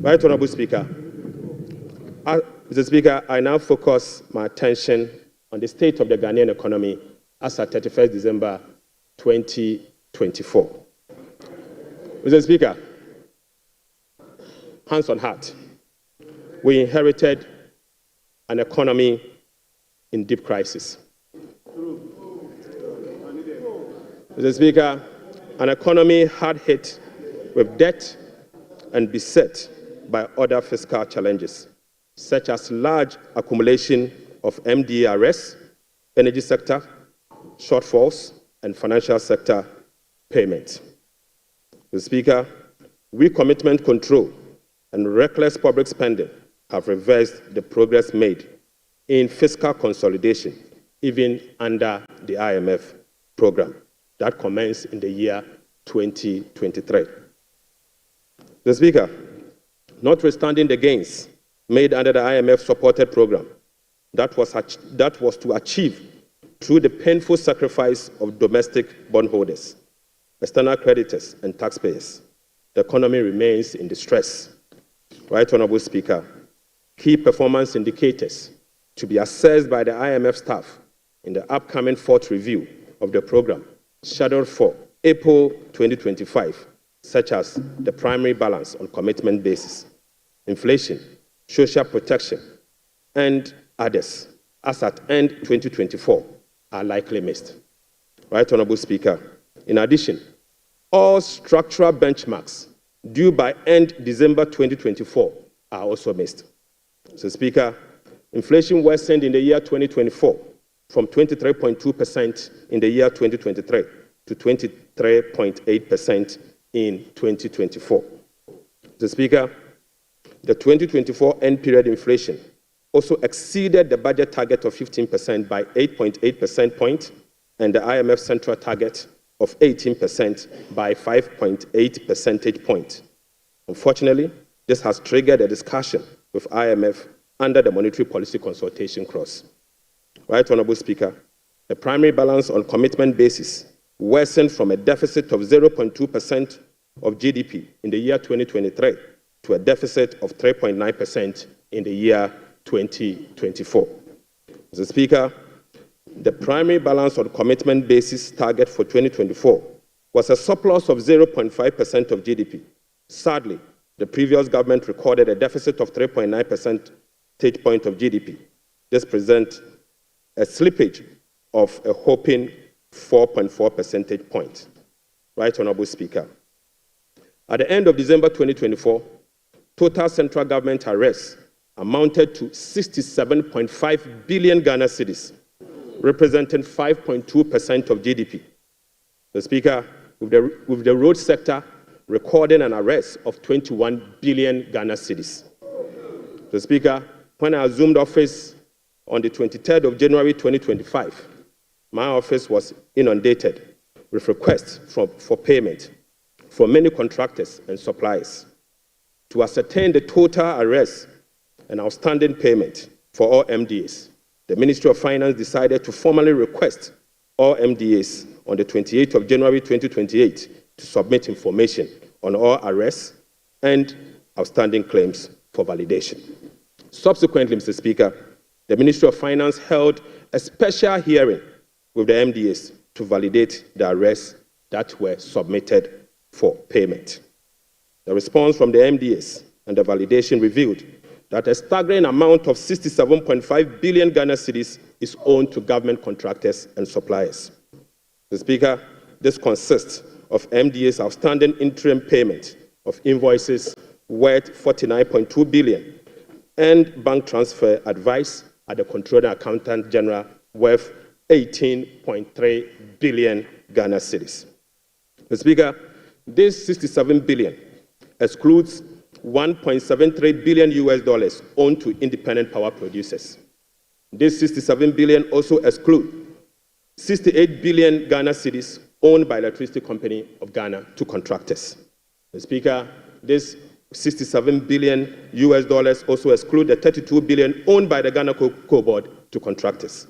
Right Honourable Speaker, Mr. Speaker, I now focus my attention on the state of the Ghanaian economy as at 31st December 2024. Mr. Speaker, hands on heart, we inherited an economy in deep crisis. Mr. Speaker, an economy hard hit with debt and beset by other fiscal challenges, such as large accumulation of MDA arrears, energy sector shortfalls, and financial sector payments. Mr. Speaker, weak commitment control and reckless public spending have reversed the progress made in fiscal consolidation, even under the IMF program that commenced in the year 2023. Mr. Speaker, notwithstanding the gains made under the IMF-supported program that was to achieve through the painful sacrifice of domestic bondholders, external creditors, and taxpayers, the economy remains in distress. Right Honourable Speaker, key performance indicators to be assessed by the IMF staff in the upcoming fourth review of the program, scheduled for April 2025, such as the primary balance on commitment basis, inflation, social protection, and others, as at end 2024, are likely missed. Right Honourable Speaker, in addition, all structural benchmarks due by end December 2024 are also missed. So, Speaker, inflation worsened in the year 2024 from 23.2% in the year 2023 to 23.8% in 2024. So, Speaker, the 2024 end period inflation also exceeded the budget target of 15% by 8.8 percentage points and the IMF central target of 18% by 5.8 percentage points. Unfortunately, this has triggered a discussion with IMF under the monetary policy consultation clause. Right Honourable Speaker, the primary balance on commitment basis worsened from a deficit of 0.2% of GDP in the year 2023 to a deficit of 3.9% in the year 2024. Mr. Speaker, the primary balance on commitment basis target for 2024 was a surplus of 0.5% of GDP. Sadly, the previous government recorded a deficit of 3.9 percentage point of GDP. This presents a slippage of a whopping 4.4 percentage points. Right Honourable Speaker, at the end of December 2024, total central government arrears amounted to 67.5 billion Ghana cedis, representing 5.2% of GDP. The Speaker, with the road sector recording an arrears of 21 billion Ghana cedis. The Speaker, when I assumed office on the 23rd of January 2025, my office was inundated with requests for payment from many contractors and suppliers. To ascertain the total arrears and outstanding payment for all MDAs, the Ministry of Finance decided to formally request all MDAs on the 28th of January 2028 to submit information on all arrears and outstanding claims for validation. Subsequently, Mr. Speaker, the Ministry of Finance held a special hearing with the MDAs to validate the arrears that were submitted for payment. The response from the MDAs and the validation revealed that a staggering amount of 67.5 billion Ghana cedis is owed to government contractors and suppliers. Mr. Speaker, this consists of MDA's outstanding interim payment of invoices worth 49.2 billion and bank transfer advice at the Controller Accountant General worth 18.3 billion Ghana cedis. Mr. Speaker, this 67 billion excludes 1.73 billion US dollars owed to independent power producers. This 67 billion also excludes 68 billion Ghana cedis owned by Electricity Company of Ghana to contractors. Mr. Speaker, this 67 billion US dollars also exclude the 32 billion owned by the Ghana Cocoa Board to contractors.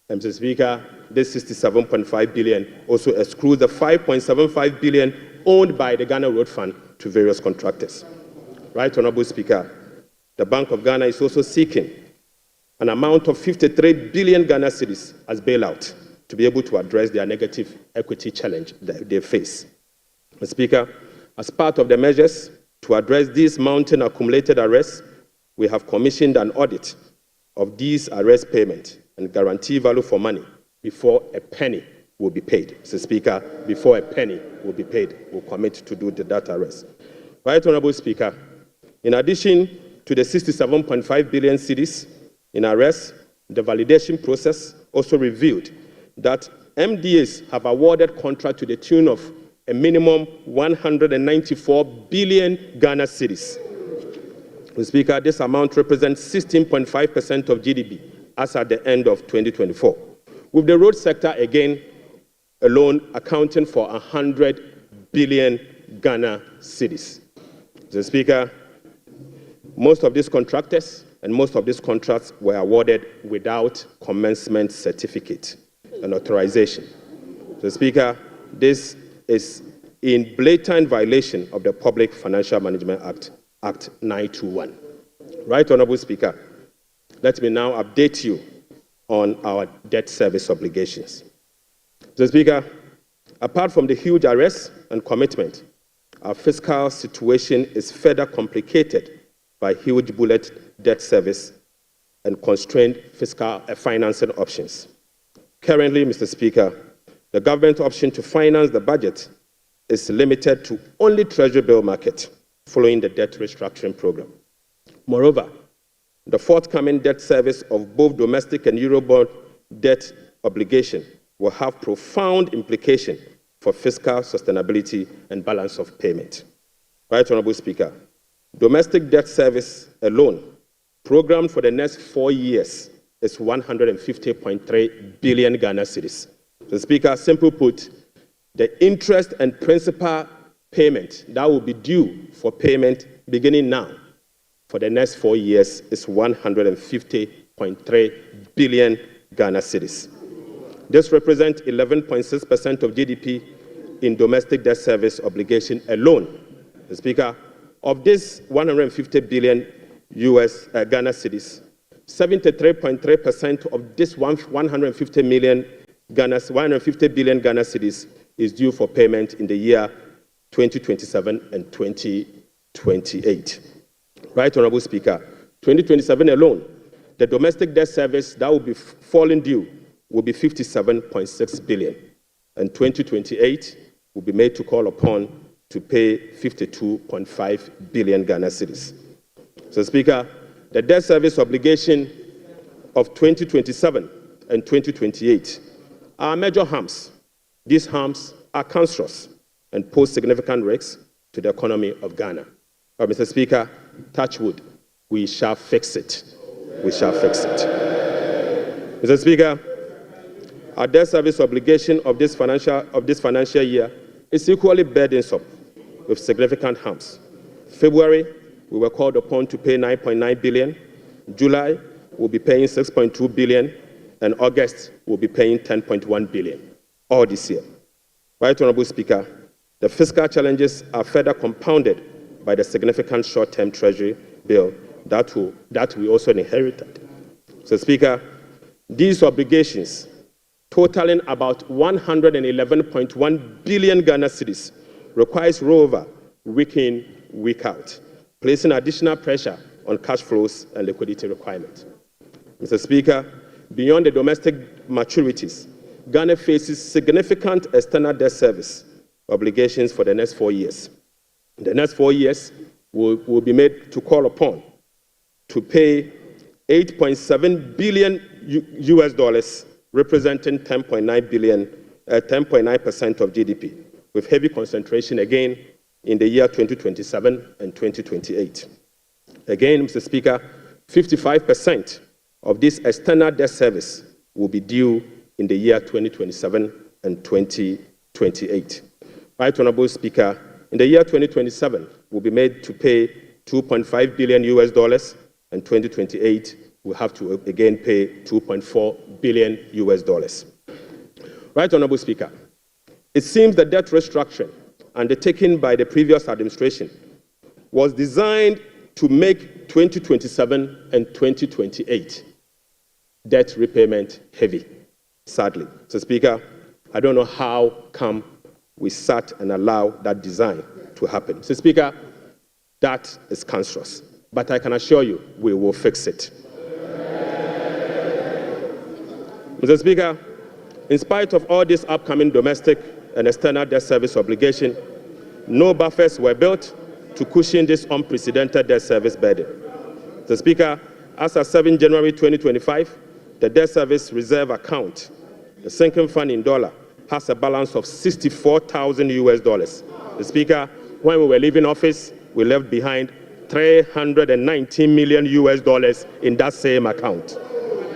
And Mr. Speaker, this 67.5 billion also excludes the 5.75 billion owned by the Ghana Road Fund to various contractors. Right Honorable Speaker, the Bank of Ghana is also seeking an amount of 53 billion Ghana cedis as bailout to be able to address their negative equity challenge that they face. Mr. Speaker, as part of the measures to address these mounting accumulated arrears, we have commissioned an audit of these arrears payment and guarantee value for money before a penny will be paid. Mr. Speaker, before a penny will be paid, we'll commit to do that arrears. Right Honorable Speaker, in addition to the 67.5 billion cedis in arrears, the validation process also revealed that MDAs have awarded contract to the tune of a minimum 194 billion Ghana cedis. Mr. Speaker, this amount represents 16.5% of GDP as at the end of 2024, with the road sector again alone accounting for 100 billion Ghana cedis. Mr. Speaker, most of these contractors and most of these contracts were awarded without commencement certificate and authorization. Mr. Speaker, this is in blatant violation of the Public Financial Management Act 921. Right Honorable Speaker, let me now update you on our debt service obligations. Mr. Speaker, apart from the huge arrears and commitment, our fiscal situation is further complicated by huge bullet debt service and constrained fiscal financing options. Currently, Mr. Speaker, the government option to finance the budget is limited to only Treasury bill market following the debt restructuring program. Moreover, the forthcoming debt service of both domestic and Eurobond debt obligation will have profound implications for fiscal sustainability and balance of payment. Right Honorable Speaker, domestic debt service alone, programmed for the next 4 years, is 150.3 billion Ghana cedis. So, Speaker, simply put, the interest and principal payment that will be due for payment beginning now for the next 4 years is 150.3 billion Ghana cedis. This represents 11.6% of GDP in domestic debt service obligation alone. The Speaker, of this 150 billion Ghana cedis, 73.3% of this 150 billion Ghana cedis is due for payment in the year 2027 and 2028. Right Honorable Speaker, 2027 alone, the domestic debt service that will be falling due will be 57.6 billion, and 2028 will be made to call upon to pay 52.5 billion Ghana cedis. So, Speaker, the debt service obligation of 2027 and 2028 are major harms. These harms are cancerous and pose significant risks to the economy of Ghana. But, Mr. Speaker, touch wood, we shall fix it. We shall fix it. Mr. Speaker, our debt service obligation of this financial year is equally burdensome with significant harms. February, we were called upon to pay 9.9 billion. July, we'll be paying 6.2 billion. And August, we'll be paying 10.1 billion, all this year. Right Honorable Speaker, the fiscal challenges are further compounded by the significant short-term Treasury bill that we also inherited. So, Speaker, these obligations, totaling about 111.1 billion Ghana cedis, requires rollover week in, week out, placing additional pressure on cash flows and liquidity requirements. Mr. Speaker, beyond the domestic maturities, Ghana faces significant external debt service obligations for the next 4 years. The next 4 years will be made to call upon to pay $8.7 billion US dollars, representing 10.9% of GDP, with heavy concentration again in the year 2027 and 2028. Again, Mr. Speaker, 55% of this external debt service will be due in the year 2027 and 2028. Right Honorable Speaker, in the year 2027, we'll be made to pay $2.5 billion US dollars, and 2028, we'll have to again pay $2.4 billion US dollars. Right Honorable Speaker, it seems the debt restructuring undertaken by the previous administration was designed to make 2027 and 2028 debt repayment heavy, sadly. So, Speaker, I don't know how come we sat and allowed that design to happen. So, Speaker, that is cancerous. But I can assure you, we will fix it. Mr. Speaker, in spite of all this upcoming domestic and external debt service obligation, no buffers were built to cushion this unprecedented debt service burden. Mr. Speaker, as of 7 January 2025, the debt service reserve account, the sinking fund in dollar, has a balance of $64,000 US. Mr. Speaker, when we were leaving office, we left behind $319 million US in that same account.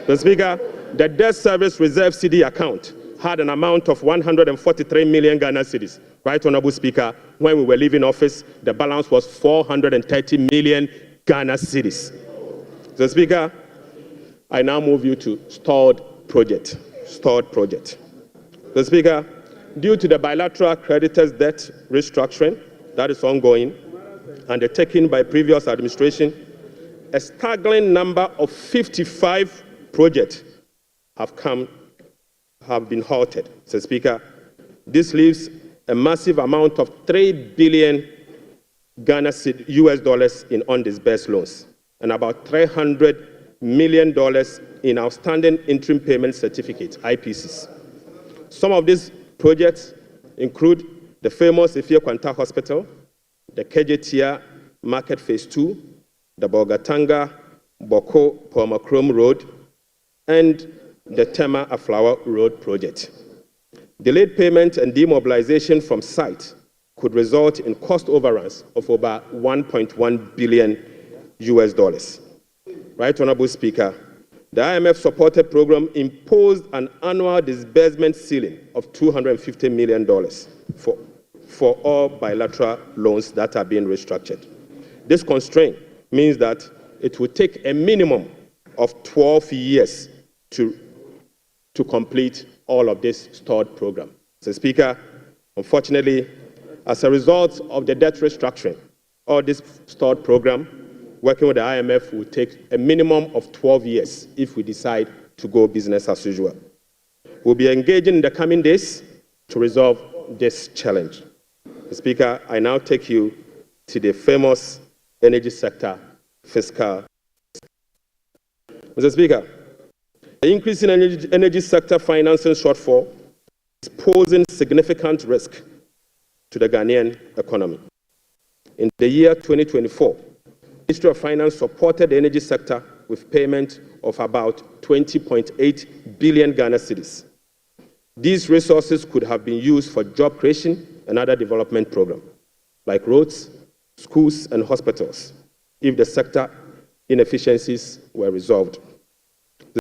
Mr. Speaker, the debt service reserve CD account had an amount of 143 million Ghana cedis. Right, Honorable Speaker, when we were leaving office, the balance was 430 million Ghana cedis. So, Speaker, I now move you to stalled project. So, Speaker, due to the bilateral creditors' debt restructuring that is ongoing and the taken by previous administration, a staggering number of 55 projects have been halted. So, Speaker, this leaves a massive amount of $3 billion US in undisbursed loans and about $300 million in outstanding interim payment certificates, IPCs. Some of these projects include the famous Ifeanyi Kwanta Hospital, the Kejetia Market Phase 2, the Bolgatanga Boko Pomakrom Road, and the Tema Aflawa Road project. Delayed payment and demobilization from site could result in cost overruns of over $1.1 billion US. Right, Honorable Speaker, the IMF-supported program imposed an annual disbursement ceiling of $250 million for all bilateral loans that are being restructured. This constraint means that it will take a minimum of 12 years to complete all of this stalled program. So, Speaker, unfortunately, as a result of the debt restructuring, all this stalled program, working with the IMF will take a minimum of 12 years if we decide to go business as usual. We'll be engaging in the coming days to resolve this challenge. Speaker, I now take you to the famous energy sector fiscal. Mr. Speaker, the increase in energy sector financing shortfall is posing significant risk to the Ghanaian economy. In the year 2024, the Ministry of Finance supported the energy sector with payment of about 20.8 billion Ghana cedis. These resources could have been used for job creation and other development programs, like roads, schools, and hospitals, if the sector inefficiencies were resolved.